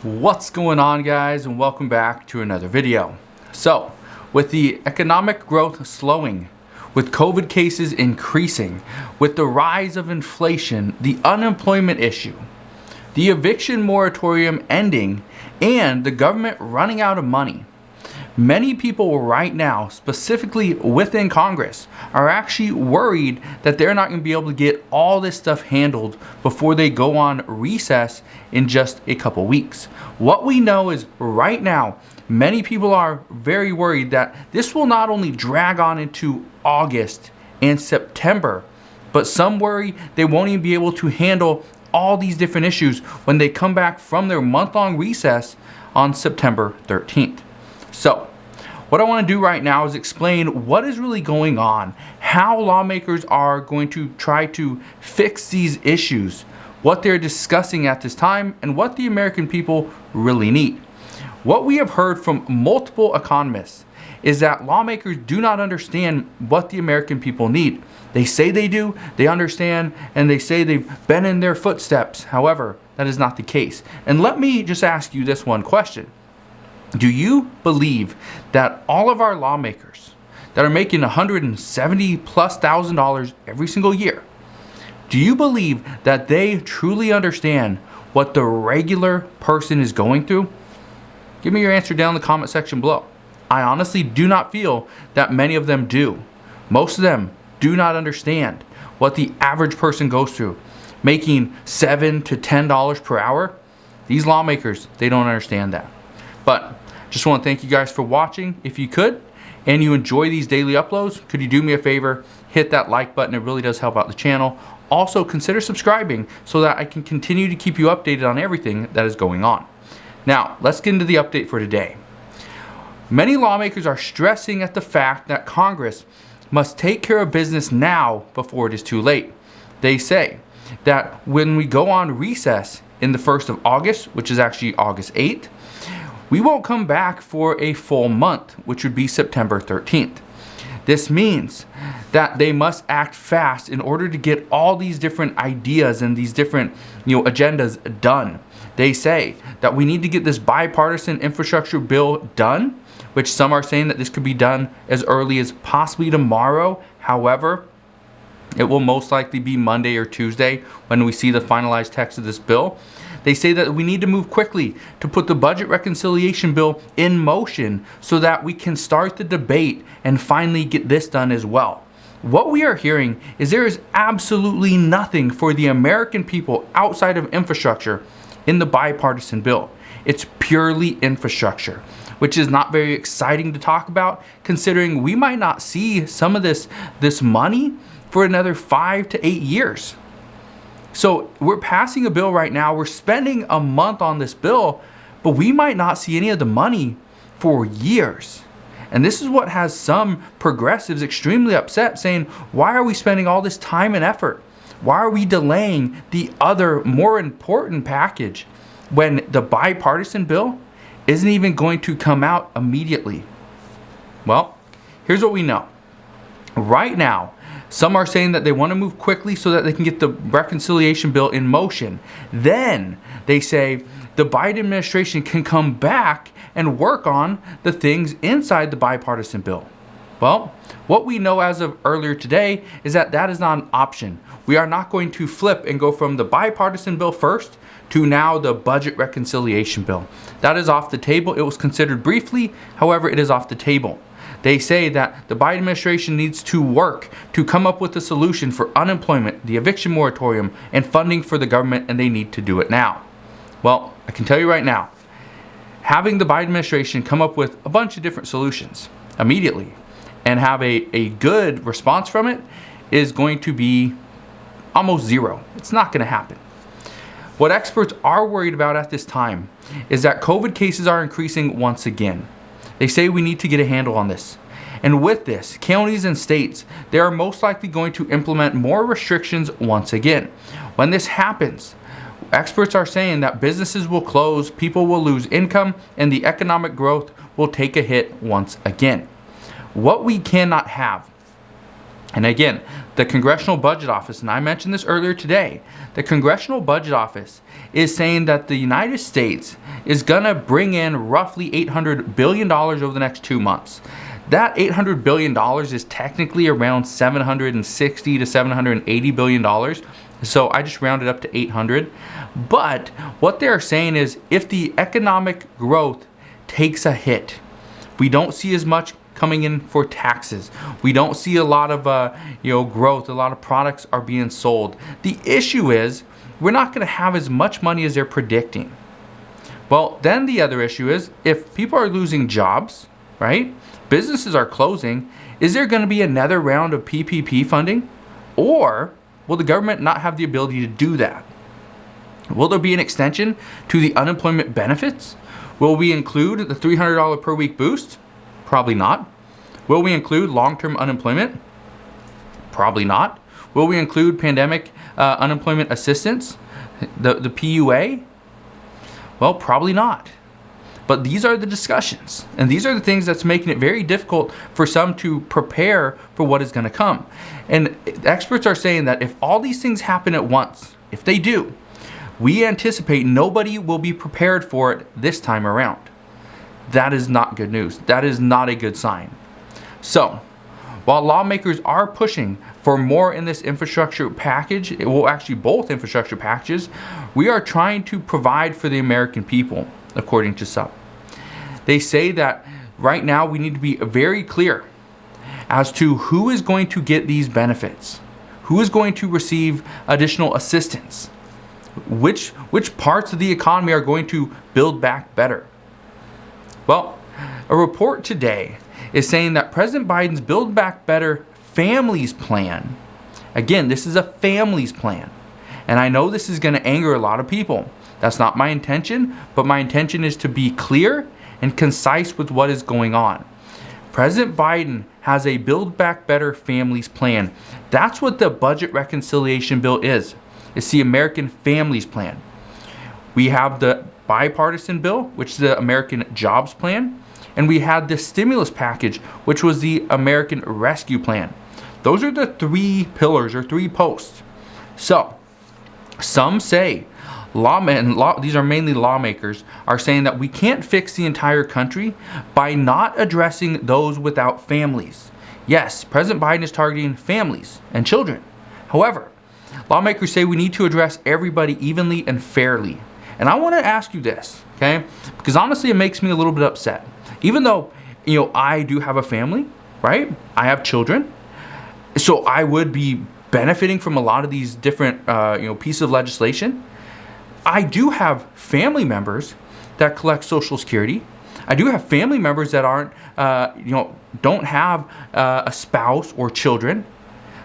What's going on, guys, and welcome back to another video. So, with the economic growth slowing, with COVID cases increasing, with the rise of inflation, the unemployment issue, the eviction moratorium ending, and the government running out of money, many people right now, specifically within Congress, are actually worried that they're not going to be able to get all this stuff handled before they go on recess in just a couple weeks. What we know is right now, many people are very worried that this will not only drag on into August and September, but some worry they won't even be able to handle all these different issues when they come back from their month-long recess on September 13th. So, what I want to do right now is explain what is really going on, how lawmakers are going to try to fix these issues, what they're discussing at this time, and what the American people really need. What we have heard from multiple economists is that lawmakers do not understand what the American people need. They say they do, they understand, and they say they've been in their footsteps. However, that is not the case. And let me just ask you this one question. Do you believe that all of our lawmakers that are making $170,000+ every single year, do you believe that they truly understand what the regular person is going through? Give me your answer down in the comment section below. I honestly do not feel that many of them do. Most of them do not understand what the average person goes through. Making $7 to $10 per hour, these lawmakers, they don't understand that. But just want to thank you guys for watching. If you could, and you enjoy these daily uploads, could you do me a favor? Hit that like button. It really does help out the channel. Also, consider subscribing so that I can continue to keep you updated on everything that is going on. Now, let's get into the update for today. Many lawmakers are stressing at the fact that Congress must take care of business now before it is too late. They say that when we go on recess in the 1st of August, which is actually August 8th, we won't come back for a full month, which would be September 13th. This means that they must act fast in order to get all these different ideas and these different agendas done. They say that we need to get this bipartisan infrastructure bill done, which some are saying that this could be done as early as possibly tomorrow. However, it will most likely be Monday or Tuesday when we see the finalized text of this bill. They say that we need to move quickly to put the budget reconciliation bill in motion so that we can start the debate and finally get this done as well. What we are hearing is there is absolutely nothing for the American people outside of infrastructure in the bipartisan bill. It's purely infrastructure, which is not very exciting to talk about considering we might not see some of this money for another 5 to 8 years. So we're passing a bill right now, we're spending a month on this bill, but we might not see any of the money for years. And this is what has some progressives extremely upset, saying, why are we spending all this time and effort? Why are we delaying the other more important package when the bipartisan bill isn't even going to come out immediately? Well, here's what we know. Right now, some are saying that they want to move quickly so that they can get the reconciliation bill in motion. Then they say the Biden administration can come back and work on the things inside the bipartisan bill. Well, what we know as of earlier today is that that is not an option. We are not going to flip and go from the bipartisan bill first to now the budget reconciliation bill. That is off the table. It was considered briefly, however, it is off the table. They say that the Biden administration needs to work to come up with a solution for unemployment, the eviction moratorium, and funding for the government, and they need to do it now. Well, I can tell you right now, having the Biden administration come up with a bunch of different solutions immediately and have a good response from it is going to be almost zero. It's not going to happen. What experts are worried about at this time is that COVID cases are increasing once again. They say we need to get a handle on this. And with this, counties and states, they are most likely going to implement more restrictions once again. When this happens, experts are saying that businesses will close, people will lose income, and the economic growth will take a hit once again. What we cannot have, and again, the Congressional Budget Office, and I mentioned this earlier today, the Congressional Budget Office is saying that the United States is going to bring in roughly $800 billion over the next 2 months. That $800 billion is technically around $760 to $780 billion. So I just rounded up to 800. But what they're saying is if the economic growth takes a hit, we don't see as much coming in for taxes. We don't see a lot of growth. A lot of products are being sold. The issue is we're not going to have as much money as they're predicting. Well, then the other issue is if people are losing jobs, right? Businesses are closing. Is there going to be another round of PPP funding? Or will the government not have the ability to do that? Will there be an extension to the unemployment benefits? Will we include the $300 per week boost? Probably not. Will we include long-term unemployment? Probably not. Will we include pandemic unemployment assistance, the PUA? Well, probably not. But these are the discussions, and these are the things that's making it very difficult for some to prepare for what is going to come. And experts are saying that if all these things happen at once, if they do, we anticipate nobody will be prepared for it this time around. That is not good news. That is not a good sign. So, while lawmakers are pushing for more in this infrastructure package, well, actually both infrastructure packages, we are trying to provide for the American people, according to some. They say that right now we need to be very clear as to who is going to get these benefits, who is going to receive additional assistance, which parts of the economy are going to build back better. Well, a report today is saying that President Biden's Build Back Better Families Plan, again, this is a families plan, and I know this is going to anger a lot of people. That's not my intention, but my intention is to be clear and concise with what is going on. President Biden has a Build Back Better Families Plan. That's what the budget reconciliation bill is. It's the American Families Plan. We have the bipartisan bill, which is the American Jobs Plan, and we had the stimulus package, which was the American Rescue Plan. Those are the three pillars or three posts. So, some say, these are mainly lawmakers, are saying that we can't fix the entire country by not addressing those without families. Yes, President Biden is targeting families and children. However, lawmakers say we need to address everybody evenly and fairly. And I want to ask you this, okay? Because honestly, it makes me a little bit upset. Even though, I do have a family, right? I have children. So I would be benefiting from a lot of these different, pieces of legislation. I do have family members that collect Social Security. I do have family members that aren't, don't have a spouse or children.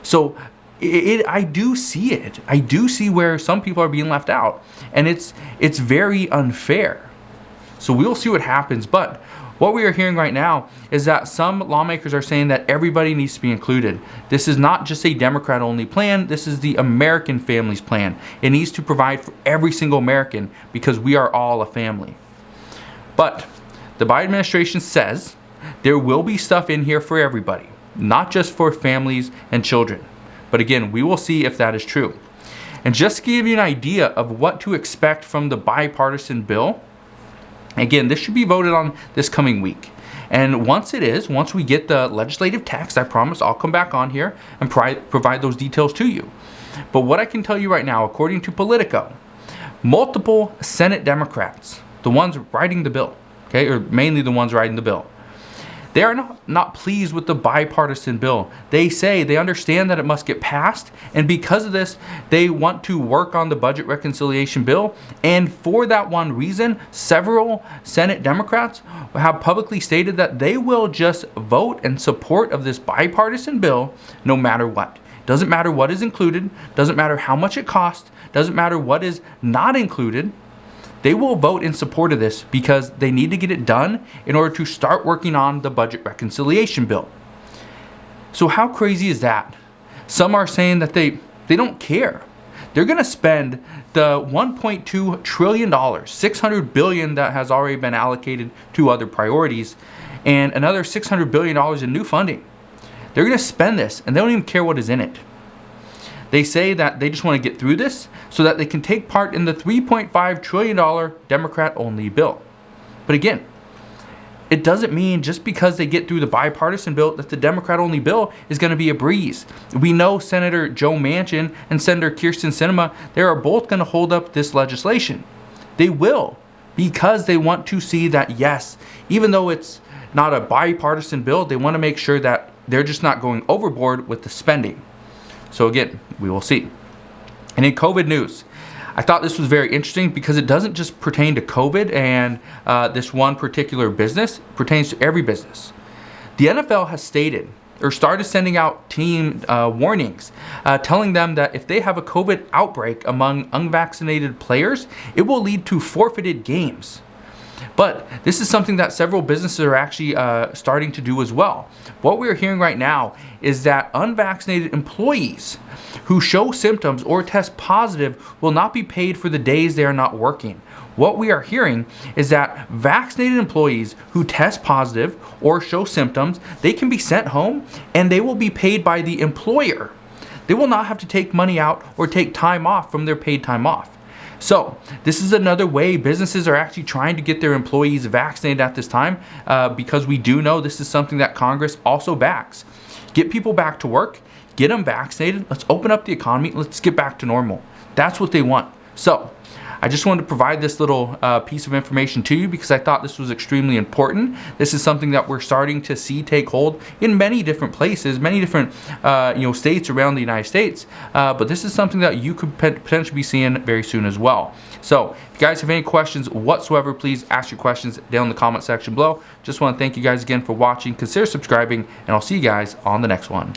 So I do see it. I do see where some people are being left out, and it's very unfair. So we'll see what happens. But what we are hearing right now is that some lawmakers are saying that everybody needs to be included. This is not just a Democrat-only plan. This is the American Families Plan. It needs to provide for every single American because we are all a family. But the Biden administration says there will be stuff in here for everybody, not just for families and children. But again, we will see if that is true. And just to give you an idea of what to expect from the bipartisan bill, again, this should be voted on this coming week. And once we get the legislative text, I promise I'll come back on here and provide those details to you. But what I can tell you right now, according to Politico, multiple Senate Democrats, the ones writing the bill, okay, or mainly the ones writing the bill, they are not pleased with the bipartisan bill. They say they understand that it must get passed, and because of this, they want to work on the budget reconciliation bill. And for that one reason, several Senate Democrats have publicly stated that they will just vote in support of this bipartisan bill no matter what. Doesn't matter what is included, doesn't matter how much it costs, doesn't matter what is not included. They will vote in support of this because they need to get it done in order to start working on the budget reconciliation bill. So how crazy is that? Some are saying that they don't care. They're going to spend the $1.2 trillion, $600 billion that has already been allocated to other priorities, and another $600 billion in new funding. They're going to spend this, and they don't even care what is in it. They say that they just want to get through this so that they can take part in the $3.5 trillion Democrat-only bill. But again, it doesn't mean just because they get through the bipartisan bill that the Democrat-only bill is going to be a breeze. We know Senator Joe Manchin and Senator Kyrsten Sinema, they are both going to hold up this legislation. They will, because they want to see that, yes, even though it's not a bipartisan bill, they want to make sure that they're just not going overboard with the spending. So again, we will see. And in COVID news, I thought this was very interesting because it doesn't just pertain to COVID and this one particular business, it pertains to every business. The NFL has stated or started sending out team warnings, telling them that if they have a COVID outbreak among unvaccinated players, it will lead to forfeited games. But this is something that several businesses are actually starting to do as well. What we're hearing right now is that unvaccinated employees who show symptoms or test positive will not be paid for the days they are not working. What we are hearing is that vaccinated employees who test positive or show symptoms, they can be sent home and they will be paid by the employer. They will not have to take money out or take time off from their paid time off. So this is another way businesses are actually trying to get their employees vaccinated at this time, because we do know this is something that Congress also backs. Get people back to work, get them vaccinated, let's open up the economy, let's get back to normal. That's what they want. So I just wanted to provide this little piece of information to you because I thought this was extremely important. This is something that we're starting to see take hold in many different places, many different states around the United States. But this is something that you could potentially be seeing very soon as well. So if you guys have any questions whatsoever, please ask your questions down in the comment section below. Just want to thank you guys again for watching. Consider subscribing, and I'll see you guys on the next one.